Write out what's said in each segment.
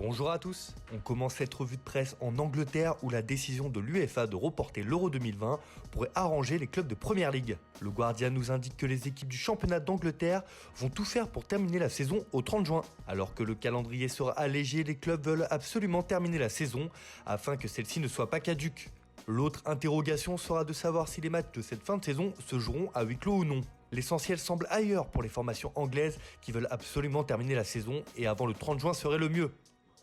Bonjour à tous, on commence cette revue de presse en Angleterre où la décision de l'UEFA de reporter l'Euro 2020 pourrait arranger les clubs de Premier League. Le Guardian nous indique que les équipes du championnat d'Angleterre vont tout faire pour terminer la saison au 30 juin. Alors que le calendrier sera allégé, les clubs veulent absolument terminer la saison afin que celle-ci ne soit pas caduque. L'autre interrogation sera de savoir si les matchs de cette fin de saison se joueront à huis clos ou non. L'essentiel semble ailleurs pour les formations anglaises qui veulent absolument terminer la saison et avant le 30 juin serait le mieux.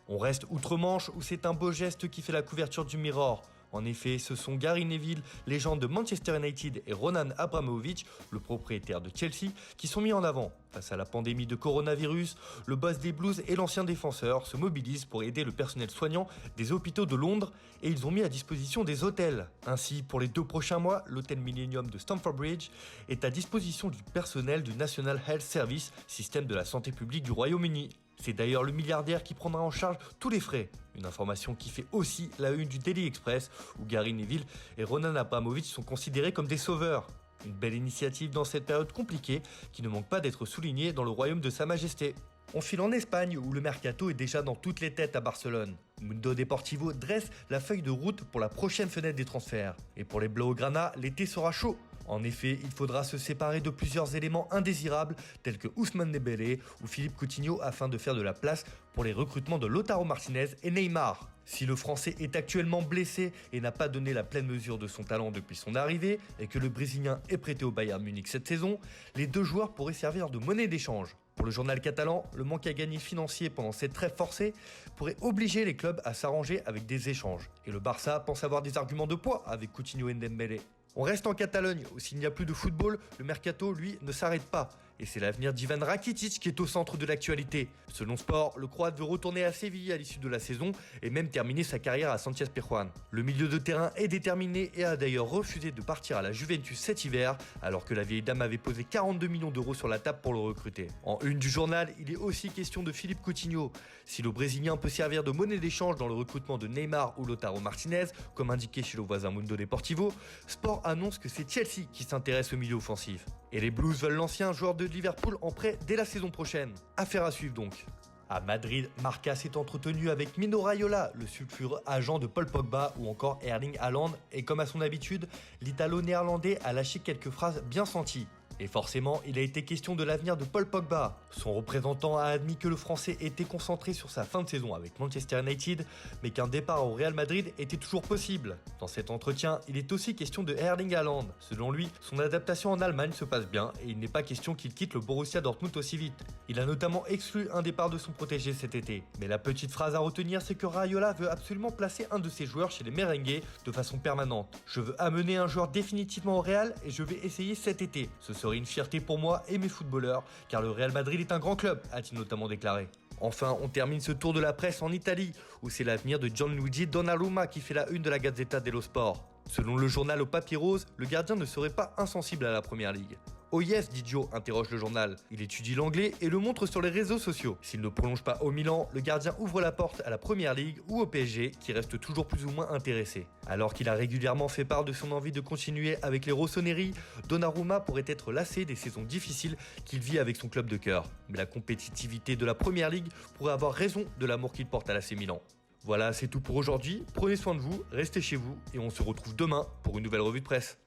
On reste outre-Manche où c'est un beau geste qui fait la couverture du Mirror. En effet, ce sont Gary Neville, légende de Manchester United, et Roman Abramovich, le propriétaire de Chelsea, qui sont mis en avant. Face à la pandémie de coronavirus, le boss des Blues et l'ancien défenseur se mobilisent pour aider le personnel soignant des hôpitaux de Londres et ils ont mis à disposition des hôtels. Ainsi, pour les 2 prochains mois, l'hôtel Millennium de Stamford Bridge est à disposition du personnel du National Health Service, système de la santé publique du Royaume-Uni. C'est d'ailleurs le milliardaire qui prendra en charge tous les frais. Une information qui fait aussi la une du Daily Express où Gary Neville et Roman Abramovich sont considérés comme des sauveurs. Une belle initiative dans cette période compliquée qui ne manque pas d'être soulignée dans le royaume de Sa Majesté. On file en Espagne où le mercato est déjà dans toutes les têtes à Barcelone. Mundo Deportivo dresse la feuille de route pour la prochaine fenêtre des transferts. Et pour les Blaugrana, l'été sera chaud. En effet, il faudra se séparer de plusieurs éléments indésirables tels que Ousmane Dembélé ou Philippe Coutinho afin de faire de la place pour les recrutements de Lautaro Martinez et Neymar. Si le Français est actuellement blessé et n'a pas donné la pleine mesure de son talent depuis son arrivée et que le Brésilien est prêté au Bayern Munich cette saison, les 2 joueurs pourraient servir de monnaie d'échange. Pour le journal catalan, le manque à gagner financier pendant cette trêve forcée pourrait obliger les clubs à s'arranger avec des échanges. Et le Barça pense avoir des arguments de poids avec Coutinho et Dembélé. On reste en Catalogne, où s'il n'y a plus de football, le mercato, lui, ne s'arrête pas. Et c'est l'avenir d'Ivan Rakitic qui est au centre de l'actualité. Selon Sport, le Croate veut retourner à Séville à l'issue de la saison et même terminer sa carrière à Sanchez Pizjuán. Le milieu de terrain est déterminé et a d'ailleurs refusé de partir à la Juventus cet hiver, alors que la vieille dame avait posé 42 millions d'euros sur la table pour le recruter. En une du journal, il est aussi question de Philippe Coutinho. Si le Brésilien peut servir de monnaie d'échange dans le recrutement de Neymar ou Lautaro Martinez, comme indiqué chez le voisin Mundo Deportivo, Sport annonce que c'est Chelsea qui s'intéresse au milieu offensif. Et les Blues veulent l'ancien joueur de Liverpool en prêt dès la saison prochaine. Affaire à suivre donc. À Madrid, Marca s'est entretenu avec Mino Raiola, le sulfureux agent de Paul Pogba ou encore Erling Haaland, et comme à son habitude, l'Italo-néerlandais a lâché quelques phrases bien senties. Et forcément, il a été question de l'avenir de Paul Pogba. Son représentant a admis que le Français était concentré sur sa fin de saison avec Manchester United, mais qu'un départ au Real Madrid était toujours possible. Dans cet entretien, il est aussi question de Erling Haaland. Selon lui, son adaptation en Allemagne se passe bien et il n'est pas question qu'il quitte le Borussia Dortmund aussi vite. Il a notamment exclu un départ de son protégé cet été. Mais la petite phrase à retenir, c'est que Raiola veut absolument placer un de ses joueurs chez les merengues de façon permanente. Je veux amener un joueur définitivement au Real et je vais essayer cet été. Ce serait une fierté pour moi et mes footballeurs, car le Real Madrid est un grand club, a-t-il notamment déclaré. Enfin, on termine ce tour de la presse en Italie, où c'est l'avenir de Gianluigi Donnarumma qui fait la une de la Gazzetta dello Sport. Selon le journal au papier rose, le gardien ne serait pas insensible à la Première Ligue. Oh yes, dit Joe, interroge le journal. Il étudie l'anglais et le montre sur les réseaux sociaux. S'il ne prolonge pas au Milan, le gardien ouvre la porte à la Première Ligue ou au PSG, qui reste toujours plus ou moins intéressé. Alors qu'il a régulièrement fait part de son envie de continuer avec les Rossoneri, Donnarumma pourrait être lassé des saisons difficiles qu'il vit avec son club de cœur. Mais la compétitivité de la Première Ligue pourrait avoir raison de l'amour qu'il porte à l'AC Milan. Voilà, c'est tout pour aujourd'hui. Prenez soin de vous, restez chez vous et on se retrouve demain pour une nouvelle revue de presse.